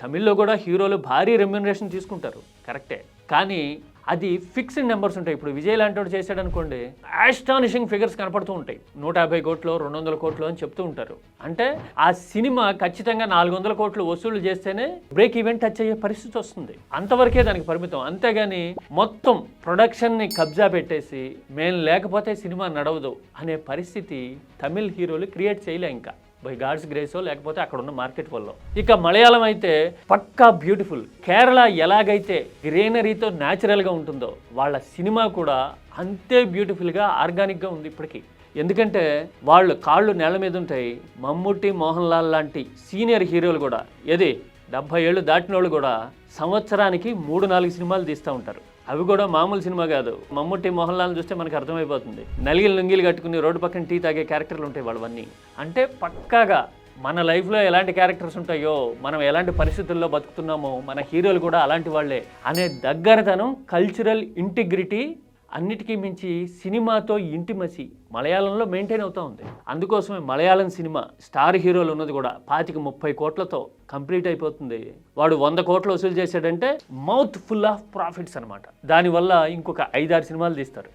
తమిళ్లో కూడా హీరోలు భారీ రెమ్యూనరేషన్ తీసుకుంటారు, కరెక్టే. కానీ అది ఫిక్స్డ్ నెంబర్స్ ఉంటాయి. ఇప్పుడు విజయ్ లాంటి వాడు చేశాడు అనుకోండి, ఆస్టానిషింగ్ ఫిగర్స్ కనపడుతూ ఉంటాయి. 150 కోట్లు 200 కోట్లు అని చెప్తూ ఉంటారు. అంటే ఆ సినిమా ఖచ్చితంగా 400 కోట్లు వసూలు చేస్తేనే బ్రేక్ ఈవెంట్ టచ్ అయ్యే పరిస్థితి వస్తుంది. అంతవరకే దానికి పరిమితం. అంతేగాని మొత్తం ప్రొడక్షన్ని కబ్జా పెట్టేసి మేము లేకపోతే సినిమా నడవదు అనే పరిస్థితి తమిళ్ హీరోలు క్రియేట్ చేయలే ఇంకా, బై గాడ్స్ గ్రేసో లేకపోతే అక్కడ ఉన్న మార్కెట్ వల్ల. ఇక మలయాళం అయితే పక్కా బ్యూటిఫుల్. కేరళ ఎలాగైతే గ్రీనరీతో న్యాచురల్గా ఉంటుందో వాళ్ళ సినిమా కూడా అంతే బ్యూటిఫుల్గా ఆర్గానిక్గా ఉంది ఇప్పటికీ. ఎందుకంటే వాళ్ళు కాళ్ళు నేల మీద ఉంటాయి. మమ్ముట్టి, మోహన్ లాల్ లాంటి సీనియర్ హీరోలు కూడా 70 ఏళ్ళు దాటిన వాళ్ళు కూడా సంవత్సరానికి 3-4 సినిమాలు తీస్తూ ఉంటారు. అవి కూడా మామూలు సినిమా కాదు. మమ్ముట్టి, మోహన్ లాల్ చూస్తే మనకు అర్థమైపోతుంది. నలిగిలు లుంగీలు కట్టుకుని రోడ్డు పక్కన టీ తాగే క్యారెక్టర్లు ఉంటాయి వాళ్ళవన్నీ. అంటే పక్కాగా మన లైఫ్లో ఎలాంటి క్యారెక్టర్స్ ఉంటాయో, మనం ఎలాంటి పరిస్థితుల్లో బతుకుతున్నామో మన హీరోలు కూడా అలాంటి వాళ్ళే అనే దగ్గరతనం, కల్చరల్ ఇంటిగ్రిటీ, అన్నిటికీ మించి సినిమాతో ఇంటిమసి మలయాళంలో మెయింటైన్ అవుతూ ఉంది. అందుకోసమే మలయాళం సినిమా స్టార్ హీరోలు ఉన్నది కూడా 25-30 కోట్లతో కంప్లీట్ అయిపోతుంది. వాడు 100 కోట్లు వసూలు చేశాడంటే మౌత్ ఫుల్ ఆఫ్ ప్రాఫిట్స్ అనమాట. దానివల్ల ఇంకొక 5-6 సినిమాలు తీస్తారు.